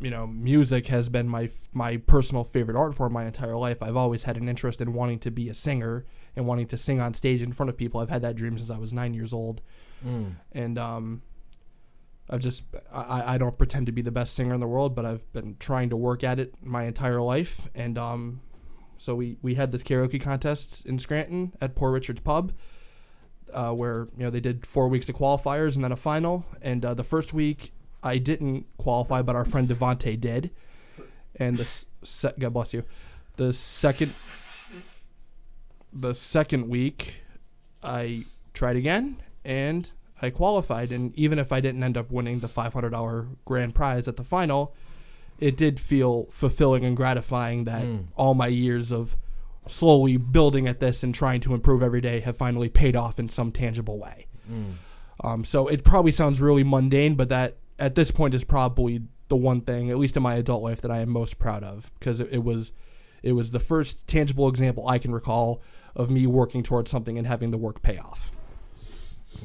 Music has been my personal favorite art form my entire life. I've always had an interest in wanting to be a singer and wanting to sing on stage in front of people. I've had that dream since I was 9 years old. And I don't pretend to be the best singer in the world, but I've been trying to work at it my entire life. And so we had this karaoke contest in Scranton at Poor Richard's Pub, where they did 4 weeks of qualifiers and then a final. And the first week I didn't qualify, but our friend Devontae did. And God bless you. The second week, I tried again, and I qualified. And even if I didn't end up winning the $500 grand prize at the final, it did feel fulfilling and gratifying that all my years of slowly building at this and trying to improve every day have finally paid off in some tangible way. So it probably sounds really mundane, but that at this point is probably the one thing, at least in my adult life, that I am most proud of, because it was the first tangible example I can recall of me working towards something and having the work pay off.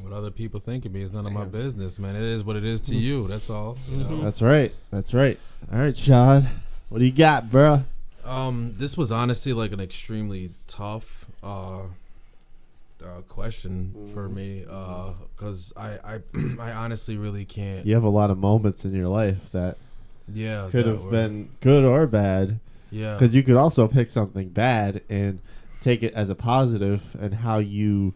What other people think of me is none of my business, man. It is what it is to you. That's all. You know?
That's right. All right, Sean. What do you got, bro?
This was honestly like an extremely tough question for me, because I honestly really can't.
You have a lot of moments in your life that could have been good or bad.
Yeah.
Because you could also pick something bad and take it as a positive, and how you,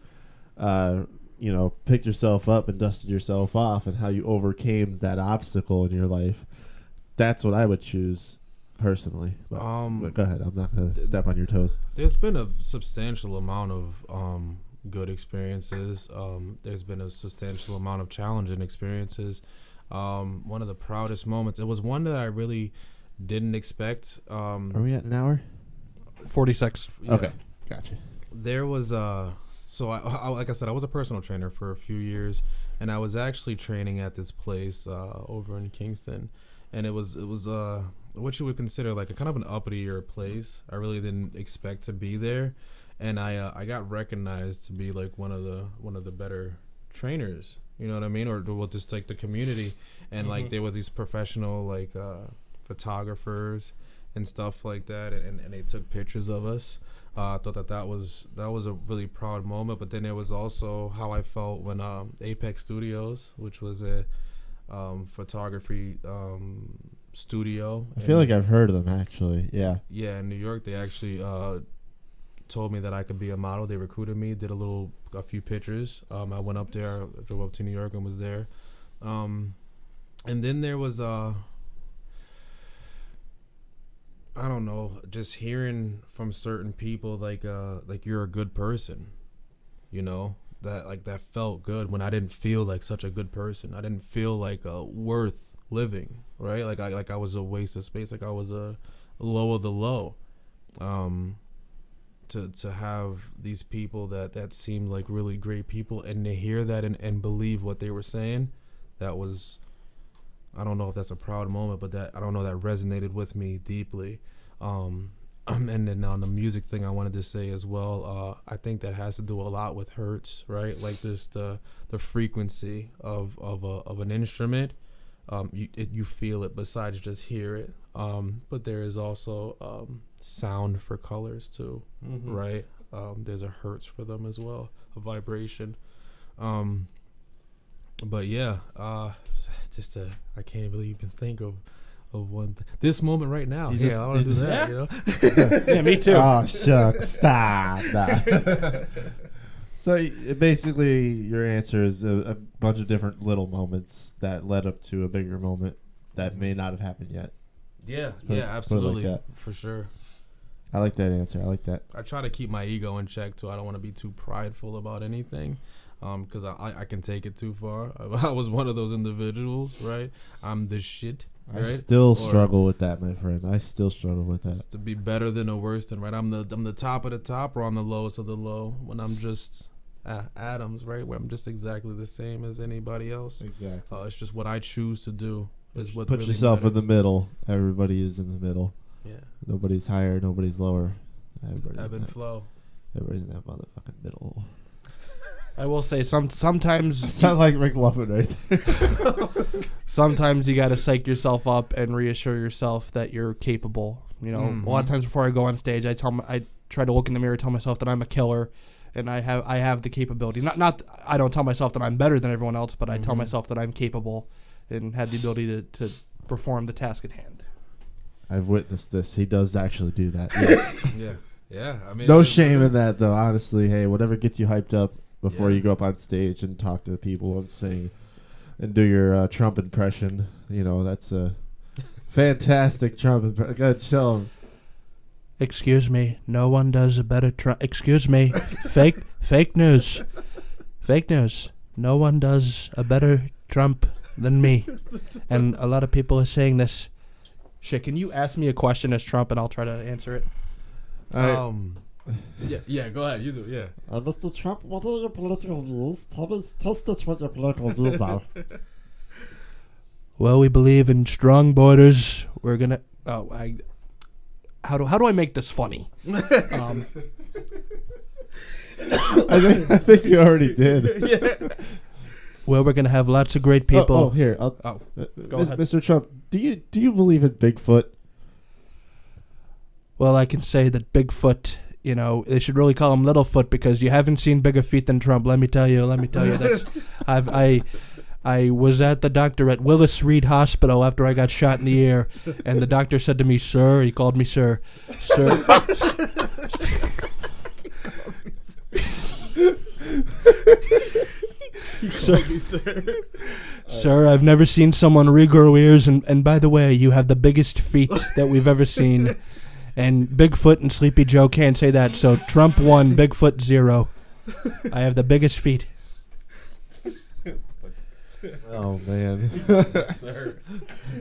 picked yourself up and dusted yourself off, and how you overcame that obstacle in your life. That's what I would choose personally. But go ahead. I'm not going to step on your toes.
There's been a substantial amount of good experiences. There's been a substantial amount of challenging experiences. One of the proudest moments, it was one that I really didn't expect.
Are we at an hour?
46.
Yeah.
Okay, gotcha.
There was so I like I said, I was a personal trainer for a few years, and I was actually training at this place over in Kingston, and it was what you would consider like a kind of an uppitier place. I really didn't expect to be there, and I got recognized to be like one of the better trainers. You know what I mean? Or with just like the community, and like there were these professional like photographers and stuff like that, and they took pictures of us. I thought that was a really proud moment. But then there was also how I felt when Apex Studios, which was a photography studio.
I feel like I've heard of them actually. Yeah.
Yeah, in New York, they actually told me that I could be a model. They recruited me, did a few pictures. I went up there, drove up to New York and was there. And then there was I don't know, just hearing from certain people like you're a good person, you know, that felt good when I didn't feel like such a good person. I didn't feel like worth living, right? Like I was a waste of space, like I was a low of the low. To have these people that seemed like really great people, and to hear that and believe what they were saying, that was, I don't know if that's a proud moment, but that, I don't know, that resonated with me deeply. And then on the music thing, I wanted to say as well, I think that has to do a lot with hertz, right? Like there's the frequency of an instrument. You feel it besides just hear it. But there is also sound for colors too, right? There's a hertz for them as well, a vibration. But yeah, I can't really even think of one thing. This moment right now. I want to do that. You know?
Yeah, me too.
Oh, shucks. Stop. So basically, your answer is a bunch of different little moments that led up to a bigger moment that may not have happened yet.
Yeah,
Put
absolutely,
like
for sure.
I like that answer. I like that.
I try to keep my ego in check too. I don't want to be too prideful about anything, because I can take it too far. I was one of those individuals, right? I'm the shit. Right?
I still struggle with that, my friend. I still struggle with that.
To be better than or worse than, right? I'm the top of the top, or I'm the lowest of the low. When I'm just atoms, right? Where I'm just exactly the same as anybody else.
Exactly.
It's just what I choose to do is what
Put
really
yourself
matters.
in the middle. Everybody is in the middle.
Yeah.
Nobody's higher. Nobody's lower. Everybody's
Ebb and flow.
Everybody's in that motherfucking middle.
I will say sometimes
Sounds like Rick Luffin right there.
sometimes you got to psych yourself up and reassure yourself that you're capable. You know, a lot of times before I go on stage, I try to look in the mirror, tell myself that I'm a killer, and I have the capability. Not I don't tell myself that I'm better than everyone else, but I tell myself that I'm capable and have the ability to perform the task at hand.
I've witnessed this. He does actually do that. Yes.
Yeah. I mean,
No shame in that, though. Honestly, hey, whatever gets you hyped up before
Yeah.
you go up on stage and talk to people and sing and do your Trump impression. You know, that's a fantastic Trump impression. Good, show him.
Excuse me. No one does a better Trump. Excuse me. Fake news. Fake news. No one does a better Trump than me. And a lot of people are saying this. Shit, can you ask me a question as Trump and I'll try to answer it?
Yeah, go ahead. You do, yeah.
Mr. Trump, what are your political views? Tell Stitch what your political views are.
Well, we believe in strong borders. We're gonna. How do I make this funny?
I think you already did.
Yeah.
Well, we're gonna have lots of great people.
Oh, here.
Go ahead.
Mr. Trump, do you believe in Bigfoot?
Well, I can say that Bigfoot. You know, they should really call him Littlefoot because you haven't seen bigger feet than Trump. Let me tell you. That's. I was at the doctor at Willis Reed Hospital after I got shot in the ear, and the doctor said to me, "Sir," he called me sir. Sir, I've never seen someone regrow ears, and by the way, you have the biggest feet that we've ever seen. And Bigfoot and Sleepy Joe can't say that, so Trump 1, Bigfoot 0. I have the biggest feet.
Oh, man.
Sir.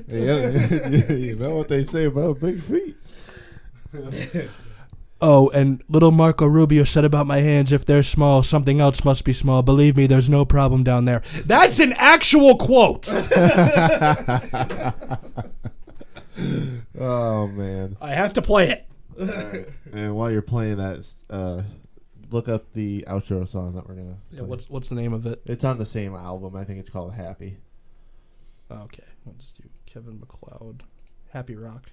Yeah, you know what they say about big feet.
Oh, and little Marco Rubio said about my hands, if they're small, something else must be small. Believe me, there's no problem down there. That's an actual quote!
Oh, man.
I have to play it.
All right. And while you're playing that, look up the outro song that we're going to
Yeah, what's the name of it?
It's on the same album. I think it's called Happy.
Okay, we'll just do Kevin MacLeod. Happy Rock.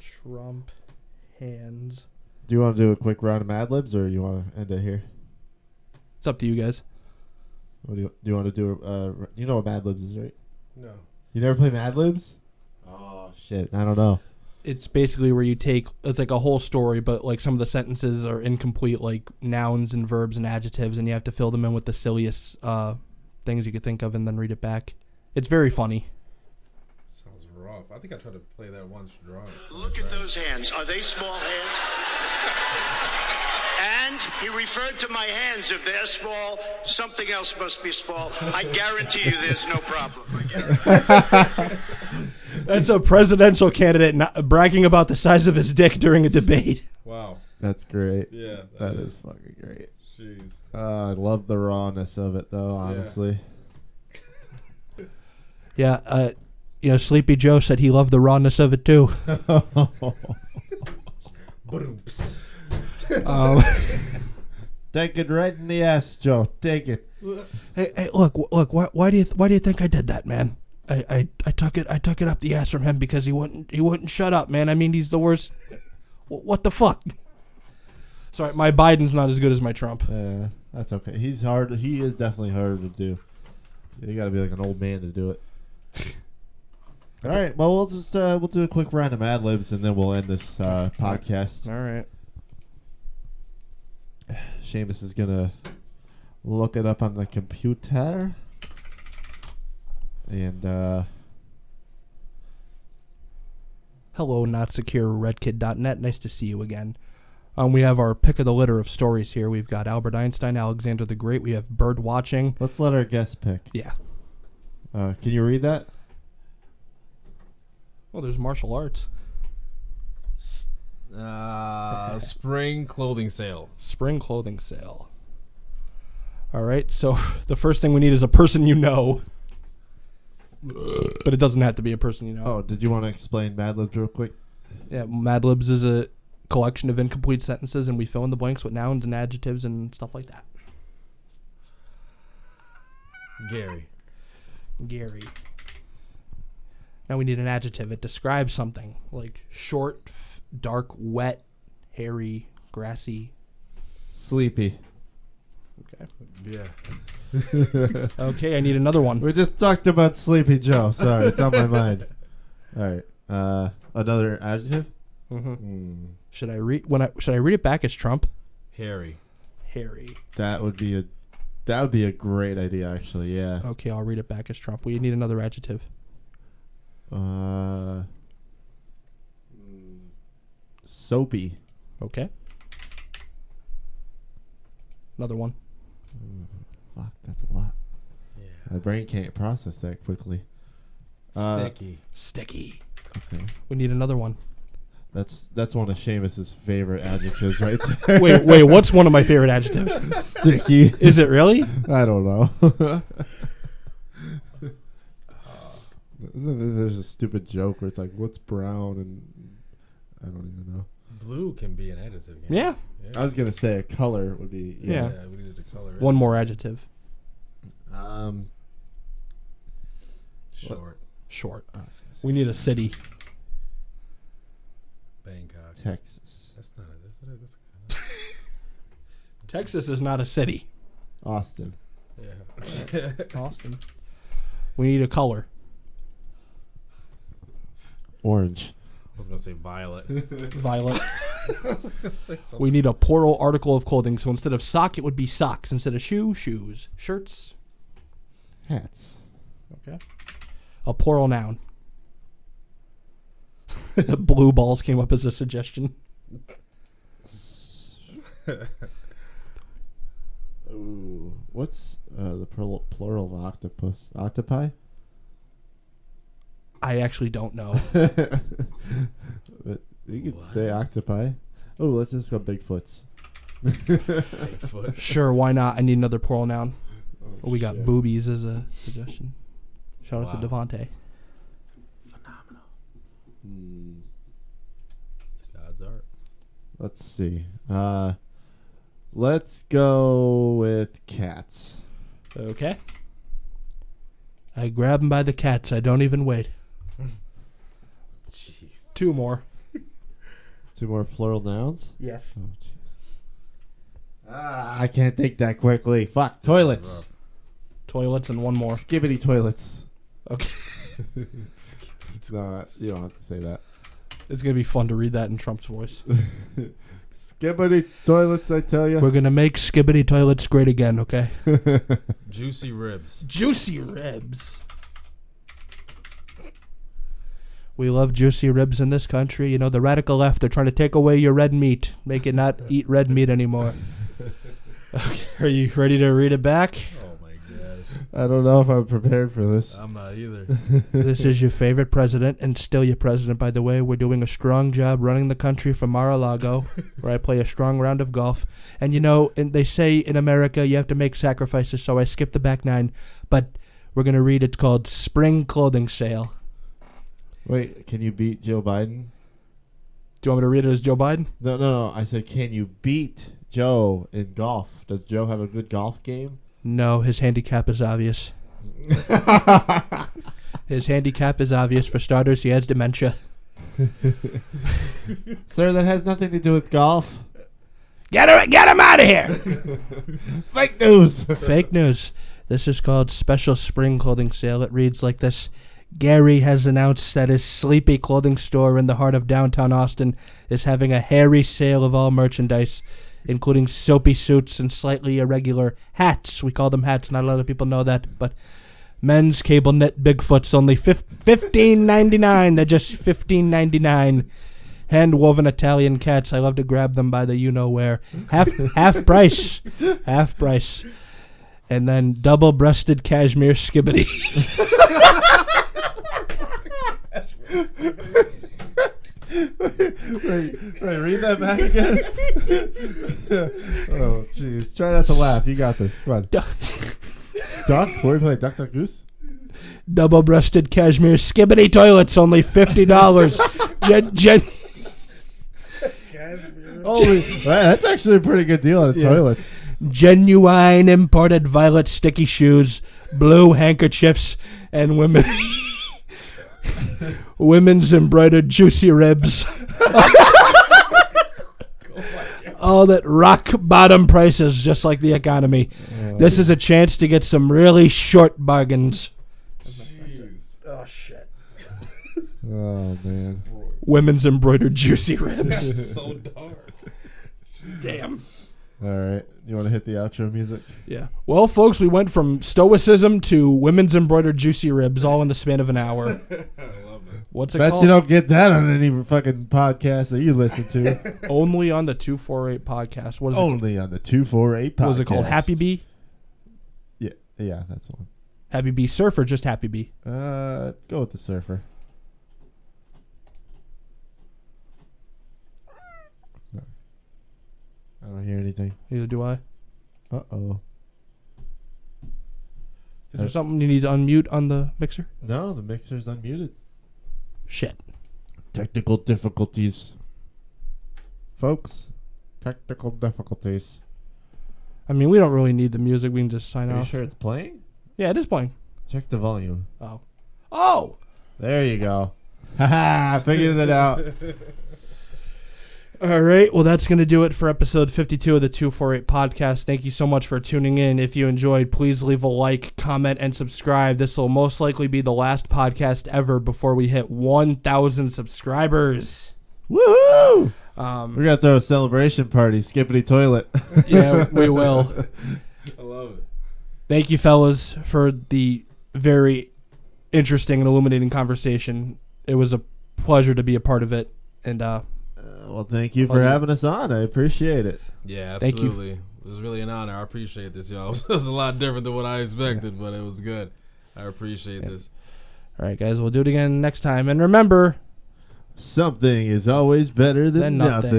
Trump hands.
Do you want to do a quick round of Mad Libs, or do you want to end it here?
It's up to you guys.
What do you want to do? You know what Mad Libs is, right?
No.
You never play Mad Libs? Oh, shit. I don't know.
It's basically where you take, it's like a whole story, but like some of the sentences are incomplete, like nouns and verbs and adjectives, and you have to fill them in with the silliest things you could think of and then read it back. It's very funny.
Sounds rough. I think I tried to play that once drunk.
Look at those hands. Are they small hands? And he referred to my hands. If they're small, something else must be small. I guarantee you there's no problem.
That's a presidential candidate not bragging about the size of his dick during a debate.
Wow.
That's great.
Yeah.
That is fucking great.
Jeez.
I love the rawness of it, though, honestly.
Yeah, Sleepy Joe said he loved the rawness of it, too.
Take it right in the ass, Joe. Take it.
Hey, look! Why do you think I did that, man? I took it up the ass from him because he wouldn't shut up, man. I mean, he's the worst. What the fuck? Sorry, my Biden's not as good as my Trump.
Yeah, that's okay. He's hard. He is definitely harder to do. You got to be like an old man to do it. All right. Well, we'll do a quick round of Mad Libs and then we'll end this podcast.
All right.
Seamus is gonna look it up on the computer. And
hello, NotSecureRedKid.net. Nice to see you again. We have our pick of the litter of stories here. We've got Albert Einstein, Alexander the Great. We have bird watching.
Let's let our guest pick.
Yeah.
Can you read that?
Well, there's martial arts.
Spring clothing sale.
Spring clothing sale. All right, so the first thing we need is a person you know. But it doesn't have to be a person you know.
Oh, did you want to explain Mad Libs real quick?
Yeah, Mad Libs is a collection of incomplete sentences, and we fill in the blanks with nouns and adjectives and stuff like that.
Gary.
Now we need an adjective. It describes something like short, dark, wet, hairy, grassy.
Sleepy.
Okay.
Yeah.
Okay, I need another one.
We just talked about Sleepy Joe. Sorry, it's on my mind. All right. Another adjective?
Mm-hmm. Should I read it back as Trump?
Harry.
That would be a great idea, actually. Yeah.
Okay, I'll read it back as Trump. We need another adjective.
Soapy.
Okay. Another one.
Fuck, that's a lot.
Yeah.
My brain can't process that quickly.
Sticky.
Sticky.
Okay.
We need another one.
That's one of Seamus's favorite adjectives right there.
Wait, what's one of my favorite adjectives?
Sticky.
Is it really?
I don't know. There's a stupid joke where it's like, what's brown? And I don't even know.
Blue can be an adjective.
Yeah.
I was going to say a color would be.
Yeah.
We needed a color.
One more adjective.
Short.
Short.
I was gonna say
We need a city.
Bangkok.
Texas.
That's not it. That's
Texas is not a city.
Austin.
yeah.
Austin. We need a color.
Orange.
I was gonna say violet.
Violet.
Say something.
We need a plural article of clothing. So instead of sock, it would be socks. Instead of shoe, shoes. Shirts.
Hats.
Okay. A plural noun. Blue balls came up as a suggestion.
Ooh, what's the plural of octopus? Octopi?
I actually don't know.
But you could say octopi. Oh, let's just go Bigfoots.
Bigfoot.
Sure, why not? I need another plural noun.
Oh,
We got
shit.
boobies as a suggestion. Shout out to
Wow.
Devontae.
Phenomenal.
Hmm,
God's art.
let's see. Let's go with cats.
Okay. I grab him by the cats. I don't even wait.
Jeez.
Two more.
2 more plural nouns.
Yes.
Oh, jeez. I can't think that quickly. Fuck. Toilets.
Toilets and one more.
Skibbity toilets.
Okay.
No, you don't have to say that.
It's going to be fun to read that in Trump's voice.
Skibbity toilets, I tell you.
We're going to make skibbity toilets great again, okay?
Juicy ribs.
Juicy ribs. We love juicy ribs in this country. You know, the radical left, they're trying to take away your red meat. Make it not eat red meat anymore. Okay, are you ready to read it back?
Oh my gosh.
I don't know if I'm prepared for this.
I'm not either.
This is your favorite president, and still your president, by the way. We're doing a strong job running the country from Mar-a-Lago, where I play a strong round of golf. And, you know, and they say in America you have to make sacrifices, so I skipped the back 9. But we're going to read it called Spring Clothing Sale.
Wait, can you beat Joe Biden?
Do you want me to read it as Joe Biden?
No. I said, can you beat Joe in golf? Does Joe have a good golf game?
No, his handicap is obvious. His handicap is obvious. For starters, he has dementia.
Sir, that has nothing to do with golf.
Get him out of here!
Fake news.
Fake news. This is called Special Spring Clothing Sale. It reads like this. Gary has announced that his sleepy clothing store in the heart of downtown Austin is having a hairy sale of all merchandise, including soapy suits and slightly irregular hats. We call them hats. Not a lot of people know that, but men's cable knit Bigfoot's only $15.99. They're just $15.99. Hand-woven Italian cats. I love to grab them by the you-know-where. Half price. Half price. And then double-breasted cashmere skibbity.
Wait, read that back again. Oh, jeez. Try not to laugh. You got this. Come on. Duck? What do we play? Duck, Duck, Goose?
Double-breasted cashmere skibbity toilets, only $50.
Oh, that's actually a pretty good deal on the toilets.
Genuine imported violet sticky shoes, blue handkerchiefs, and women's embroidered juicy ribs. All at rock bottom prices, just like the economy. This is a chance to get some really short bargains. Oh shit!
Oh, man.
Women's embroidered juicy ribs.
So dark.
Damn.
All right. You want to hit the outro music?
Yeah. Well, folks, we went from Stoicism to women's embroidered juicy ribs all in the span of an hour.
I love it.
What's it
Bet
called?
you don't get that on any fucking podcast that you listen to.
Only on the 248 podcast. What is
Only on the 248 podcast.
What was it called? Happy Bee?
Yeah, that's the one.
Happy Bee Surf or just Happy Bee?
Go with the surfer. No. I don't hear anything.
Neither do I.
Uh-oh.
Is there something you need to unmute on the mixer?
No, the mixer's unmuted.
Shit.
Technical difficulties. Folks, technical difficulties.
I mean, we don't really need the music. We can just sign
Are you
off.
sure it's playing?
Yeah, it is playing.
Check the volume.
Oh. Oh!
There you go. Haha, figured it out.
All right. Well, that's going to do it for episode 52 of the 248 podcast. Thank you so much for tuning in. If you enjoyed, please leave a like, comment, and subscribe. This will most likely be the last podcast ever before we hit 1,000 subscribers.
Woohoo!
Um,
We're going to throw a celebration party, skippity toilet.
Yeah, we will.
I love it.
Thank you, fellas, for the very interesting and illuminating conversation. It was a pleasure to be a part of it. And
Well, thank you for having us on. I appreciate it.
Yeah,
Thank you.
absolutely. It was really an honor. I appreciate this, y'all. It was a lot different than what I expected, but it was good. I appreciate this.
all right, guys, we'll do it again next time. And remember,
Something is always better than
Than nothing.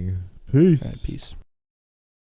nothing. Peace.
all right, peace.